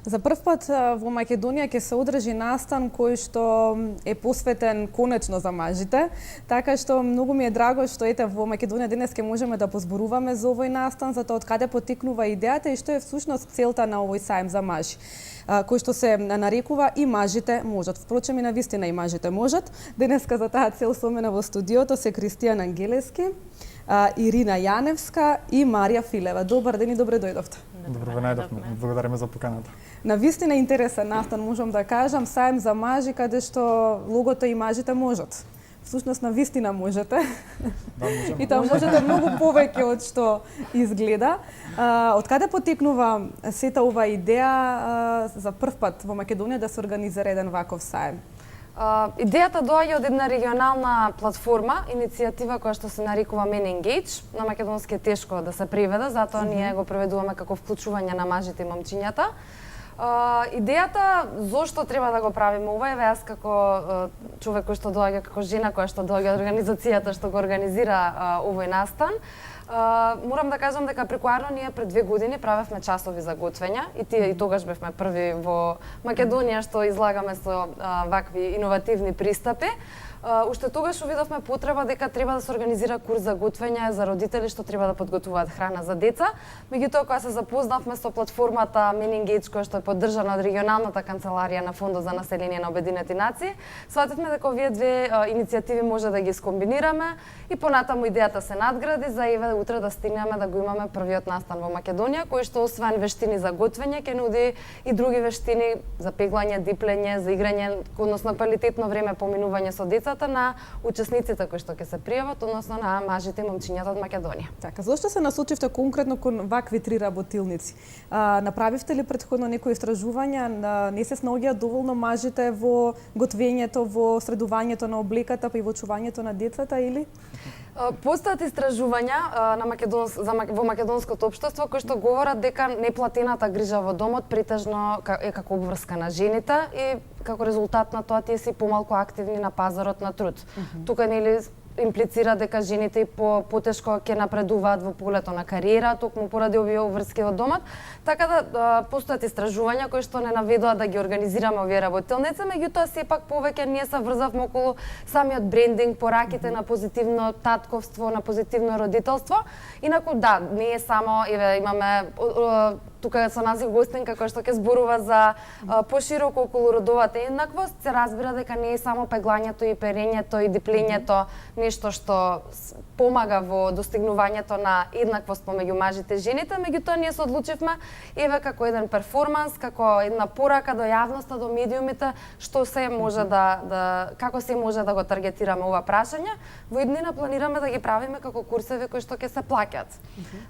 За прв пат во Македонија ќе се одржи настан кој што е посветен конечно за мажите, така што многу ми е драго што ете во Македонија денес ќе можеме да позборуваме за овој настан, за тоа од каде потекнува идејата и што е всушност целта на овој сајм за мажи, кој што се нарекува И мажите можат. Впрочем и навистина и мажите можат. Денеска за таа цел со мене во студиото се Кристијан Ангелевски, Ирина Јаневска и Марија Филева. Добар ден и добре дојдовте. Добро ве најдовме. Благодариме за поканата. Навистина интересен настан, можам да кажам, сајм за мажи каде што логото И мажите можат. Всушност навистина можете. Да, можеме. И тоа можете многу повеќе од што изгледа. Од каде потекнува сета ова идеја за прв пат во Македонија да се организира еден ваков сајм? Идејата доаѓа од една регионална платформа, иницијатива која што се нарекува Men Engage. На македонски е тешко да се преведе, затоа ние го преведуваме како вклучување на мажите и момчињата. Идејата зошто треба да го правиме ова, еве јас како човек кој што доаѓа, како жена која што доаѓа од организацијата што го организира овој настан, морам да кажам дека прекуарно ние пред 2 години правевме часови за готвење и тогаш бевме први во Македонија што излагаме со вакви иновативни пристапи. Уште тогаш увидовме потреба дека треба да се организира курс за готвење за родители што треба да подготвуваат храна за деца. Меѓутоа кога се запознавме со платформата Men Engage која што е поддржана од регионалната канцеларија на Фондот за население на Обединети нации, свативме дека овие две иницијативи може да ги скомбинираме и понатаму идејата се надгради за еве утре да стигнеме да го имаме првиот настан во Македонија кој што освен вештини за готвење ќе нуди и други вештини за пеглање, диплење, за играње, односно квалитетно време поминување со деца на учесниците кои што ќе се пријават, односно на мажите и момчињата од Македонија. Така, зошто се насочивте конкретно кон вакви 3 работилници? Направивте ли претходно некои истражувања? Не се снаоѓаат доволно мажите во готвењето, во средувањето на облеката, па и во чувањето на децата или? Постојат истражувања во македонското општество кои што говорат дека неплатената грижа во домот претежно е како обврска на жените и како резултат на тоа тие си помалку активни на пазарот на труд. Тука нели имплицира дека жените потешко ќе напредуваат во погледот на кариера, токму поради овие обврски во домот. Така да постојат истражувања кои што не наведоа да ги организираме овие работилници, меѓутоа сепак повеќе ние се врзавме околу самиот брендинг, пораките на позитивно татковство, на позитивно родителство. Инаку да, не е само еве имаме тука со нас е гостинка која што ќе зборува за пошироко околу родовата еднаквост, се разбира дека не е само пеглањето и перењето и диплењето нешто што помага во достигнувањето на еднаквост помеѓу мажите и жените, меѓутоа ние се одлучивме еве како еден перформанс, како една порака до јавноста, до медиумите, што се може како се може да го таргетираме ова прашање. Во иднина планираме да ги правиме како курсеви кои што ќе се плаќаат.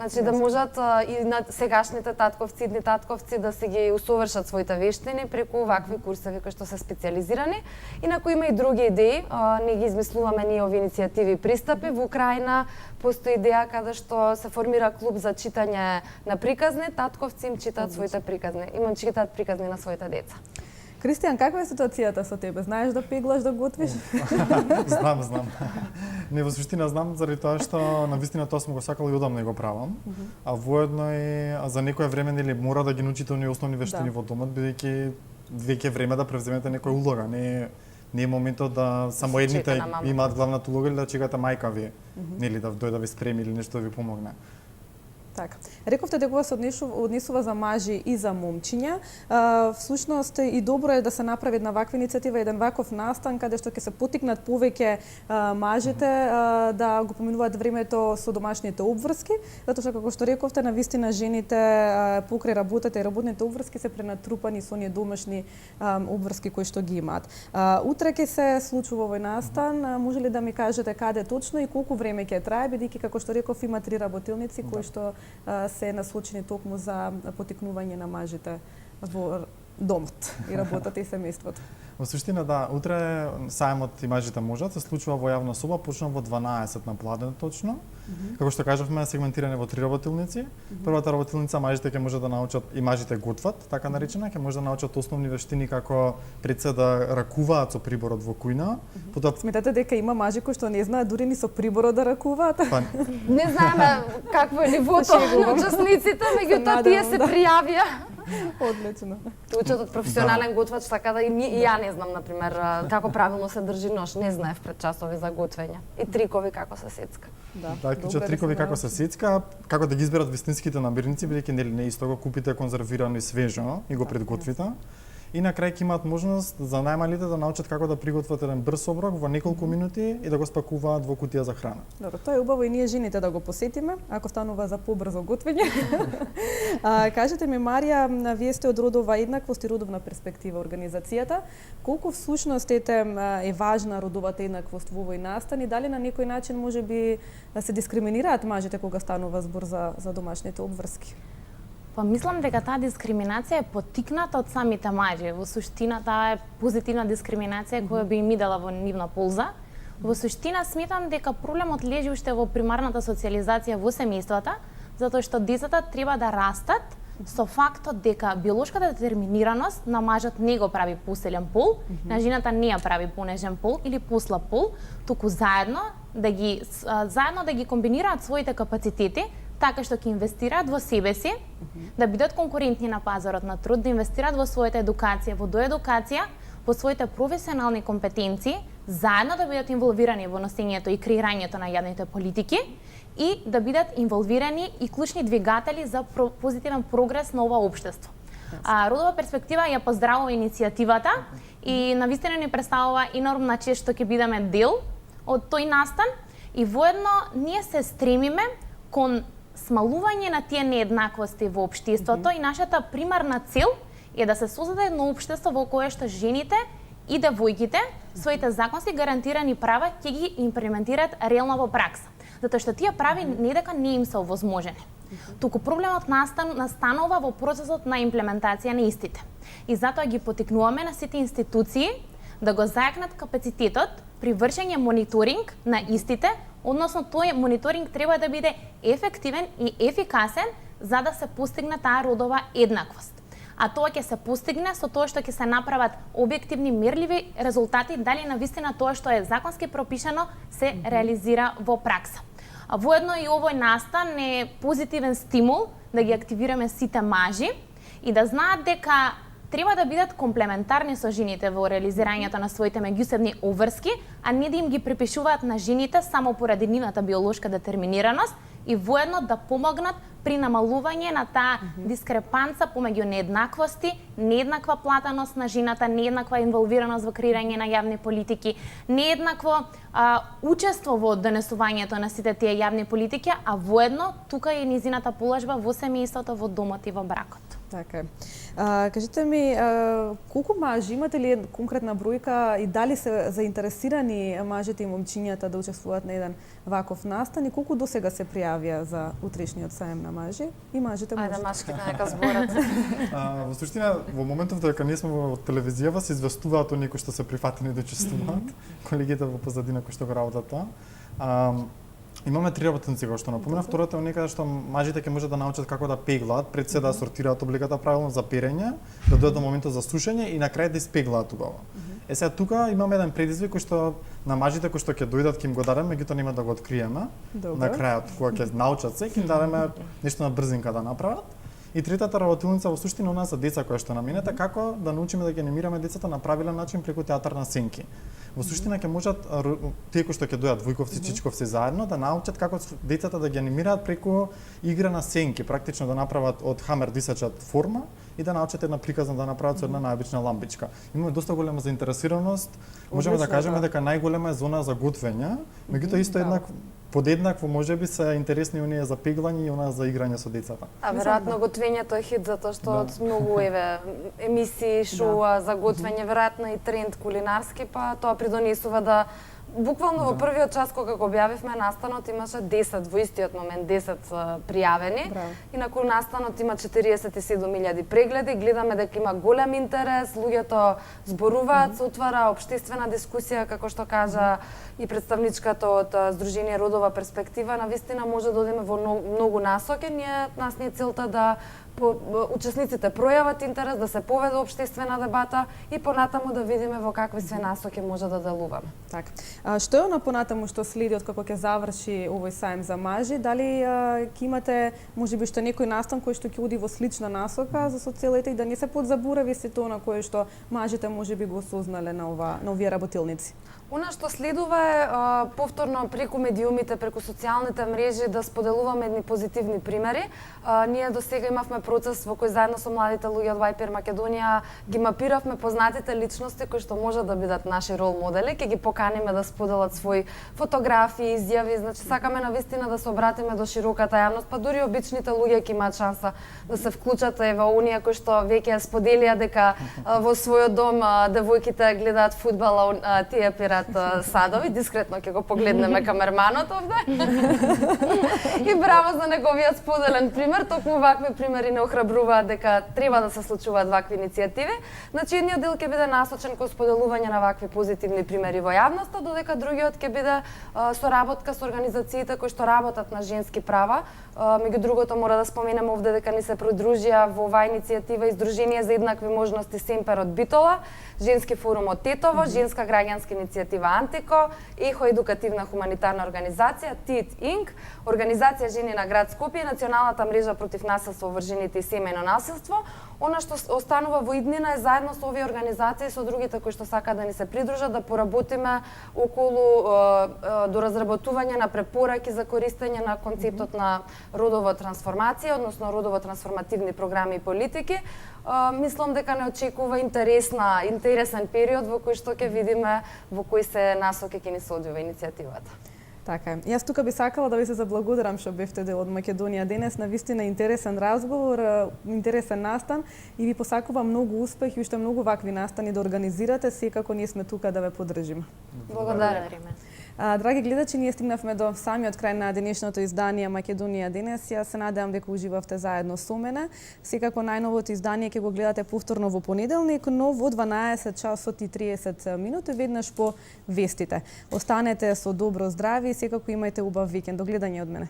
Значи да можат и на сегашните татковци, идни татковци да се ги усовршат своите вештини преку вакви курсеви кои што се специјализирани. Инаку има и други идеи, не ги измислуваме ние овие иницијативи и пристапи. Во Украина постои идеја каде што се формира клуб за читање на приказни, татковци им читаат своите приказни, им читаат приказни на своите деца. Кристијан, каква е ситуацијата со тебе? Знаеш да пеглаш, да готвиш? Знам. Не, во суштина знам, заради тоа што навистина тоа сум го сакал и одамна го правам. А воедно и за некое време нели мора да ги научите оние основни вештини во домот, бидејќи веќе време да превземете некоја улога, не е моментот да само едните имаат главната улога или да чекате мајка ви, нели да дојде да ви спреми или нешто да ви помогне. Така. Рековте дека се однесува за мажи и за момчиња. Всушност и добро е да се направи една ваква иницијатива, еден ваков настан каде што ќе се потикнат повеќе мажите да го поминуваат времето со домашните обврски, затоа што како што рековте, навистина жените покрај работата и работните обврски се пренатрупани со оние домашни обврски кои што ги имаат. Утре ќе се случува овој настан, може ли да ми кажете каде точно и колку време ќе трае, бидејќи како што реков има 3 работилници кои што се насочени токму за потикнување на мажите во домот и работата и семејството. Во суштина да, утре сајмот И мажите можат се случува во јавна соба, почнува во 12 на пладен точно. Како што кажавме, сегментиране во 3 работилници. Првата работилница мажите ќе може да научат и мажите готват, така наречена, ќе може да научат основни вештини како пред се да ракуваат со приборот во кујна. Потоа сметате дека има мажи кои што не знаат дури ни со приборот да ракуваат? Не знаеме какво е нивото на учесниците, меѓутоа тие се пријавија. Одлично. Учат од професионален готвач, така да и ја не знам, например, како правилно се држи нож, не знаев пред часови за готвење. И трикови како се сецка. Да, Клучат трикови како се сецка, како да ги изберат вистинските намирници, бидејќи нели не исто го купите конзервирано и свежо и го предготвите. И на крај ќе имаат можност за најмалите да научат како да приготват еден брз оброк во неколку минути и да го спакуваат во кутија за храна. Добро, тоа е убаво и ние жените да го посетиме, ако станува за побрзо готвење. Кажете ми, Марија, вие сте од родова еднаквост и родовна перспектива организацијата. Колку всушност е важна родовата еднаквост во овој настан и дали на некој начин можеби да се дискриминираат мажите кога станува збор за домашните обврски? Па мислам дека таа дискриминација е поттикната од самите мажи. Во суштина таа е позитивна дискриминација која би им идела во нивна полза. Во суштина сметам дека проблемот лежи уште во примарната социализација во семејствата, затоа што децата треба да растат со фактот дека биолошката детерминираност на мажот не го прави посилен пол, на жената не ја прави понежен пол или послаб пол, туку заедно да ги комбинираат своите капацитети така што ќе инвестираат во себе си, да бидат конкурентни на пазарот на труд, да инвестираат во својата едукација, во доедукација, во своите професионални компетенции, заедно да бидат инволвирани во носењето и креирањето на јавните политики и да бидат инволвирани и клучни двигатели за позитивен прогрес на ова општество. Родова перспектива ја поздравува иницијативата и навистина ни представува енормна чест што ќе бидеме дел од тој настан и воедно ние се стремиме кон смалување на тие нееднаквости во општеството и нашата примарна цел е да се создаде едно општество во кое што жените и девојките своите законски гарантирани права ќе ги имплементираат реално во пракса. Затоа што тие прави не дека не им се овозможени. Туку проблемот настанува во процесот на имплементација на истите. И затоа ги поттикнуваме на сите институции да го зајакнат капацитетот при вршење мониторинг на истите, односно тој мониторинг треба да биде ефективен и ефикасен за да се постигне таа родова еднаквост. А тоа ќе се постигне со тоа што ќе се направат објективни мерливи резултати, дали навистина тоа што е законски пропишано се реализира во пракса. А воедно и овој настан е позитивен стимул да ги активираме сите мажи и да знаат дека треба да бидат комплементарни со жените во реализирањето на своите меѓусебни обврски, а не да им ги припишуваат на жените само поради нивната биолошка детерминираност и воедно да помогнат при намалување на таа дискрепанца помеѓу нееднаквости, нееднаква платеност на жената, нееднаква инволвираност во креирање на јавни политики, нееднакво учество во донесувањето на сите тие јавни политики, а воедно тука е низината положба во семејството, во домот и во бракот. Така е. Кажете ми, колку мажи, имате ли конкретна бројка и дали се заинтересирани мажите и момчињата да учествуваат на еден ваков настан и колку досега се пријавија за утрешниот саем на мажи и мажите можат? Ајде машките нека зборат. Во суштина, во моментов дека ние сме во телевизијава, се известуваат оние кои што се прифатени да учествуваат, колегите во позадина кои што го работат тоа. Имаме 3 работници кои што напоменав. Втората е некаде што мажите ќе можат да научат како да пеглаат, пред се да сортираат облигата правилно за перење, да дојдат до моментот за сушење и на крај да испеглаат убаво. Сега тука имаме еден предизвик кој што на мажите кои што ќе дојдат ќе им го дадеме, меѓутоа нема да го откриеме. На крајот кога ќе научат се, ќе им дадеме нешто на брзинка да направат. И третата работилница во суштина у нас за деца која што наменете, како да научиме да ги анимираме децата на правилен начин преку театар на сенки. Во суштина ќе можат тие кои што ќе дојдат двојковци, чичковци заедно да научат како децата да ги анимираат преку игра на сенки, практично да направат од хамер дисачат форма и да научат една приказна да направат со една најобична лампичка. Имаме доста голема заинтересираност. Можеме да кажеме дека најголема е зона за готвење, меѓутоа исто подеднакво можеби се интересни оние за пеглање и онаа за играње со децата. А веројатно готвењето е хит затоа што од многу емисии, шоуа за готвење, веројатно и тренд кулинарски, па тоа придонесува да буквално во првиот час кога го објавивме настанот имаше 10 во истиот момент 10 пријавени. И након настанот има 47.000 прегледи, гледаме дека има голем интерес, луѓето зборуваат, се отвара општествена дискусија како што кажа и представничката од Сдружение Родова перспектива, навистина може да одиме во многу насоки. Нас не е целта да учесниците пројават интерес, да се поведе општествена дебата и понатаму да видиме во какви све насоки може да делуваме. Така. Што е она понатаму што следи од како ќе заврши овој сајм за мажи? Дали ќе имате можеби што некој настан кој што ќе оди во слична насока за социјалите и да не се подзаборави се тоа на кое што мажите можеби го осознале на овие работилници? Она што следува е повторно преку медиумите, преку социјалните мрежи да споделуваме едни позитивни примери. Ние до сега имавме процес во кој заедно со младите луѓе од Вајпер Македонија ги мапиравме познатите личности кои што можат да бидат наши рол модели, ќе ги поканиме да споделат своји фотографии, изјави, значи сакаме навистина да се обратиме до широката јавност, па дури обичните луѓе ќе имаат шанса да се вклучат во оние кои што веќе споделија дека во својот дом девојките гледаат фудбал, а тие пират садови, дискретно ќе го погледнеме камерманот овде. И браво за неговиот споделен пример, токму вакви примери не охрабруваат дека треба да се случуваат вакви иницијативи. Значи едниот дел ќе биде насочен кон споделување на вакви позитивни примери во јавноста, додека другиот ќе биде соработка со организациите кои што работат на женски права. Меѓу другото мора да споменем овде дека ни се придружија во оваа иницијатива Издружение за еднакви можности Семпер од Битола, Женски форум од Тетово, Женска граѓанска иницијатива Антико, ЕХО едукативна хуманитарна организација ТИТ Инк, Организација Жени на град Скопје, Националната мрежа против насилство врз жените и семејно насилство. Она што останува во иднина е заедно со овие организации со другите кои што сакаат да ни се придружат да поработиме околу до разработување на препораки за користење на концептот на родова трансформација, односно родово трансформативни програми и политики. Мислам дека не очекува интересен период во кој што ќе видиме во кои се насоки ќе ни се одвива иницијативата. Така е. Јас тука би сакала да ви се заблагодарам што бевте дел од Македонија денес. Навистина интересен разговор, интересен настан и ви посакувам многу успех и уште многу вакви настани да организирате. Секако ние сме тука да ве поддржиме. Благодариме. Драги гледачи, ние стигнавме до самиот крај на денешното издание Македонија денес. Јас се надевам дека уживавте заедно со мене. Секако најновото издание ќе го гледате повторно во понеделник, но во 12 часот и 30 минути веднаш по вестите. Останете со добро здравје и секако имајте убав викенд. До гледање од мене.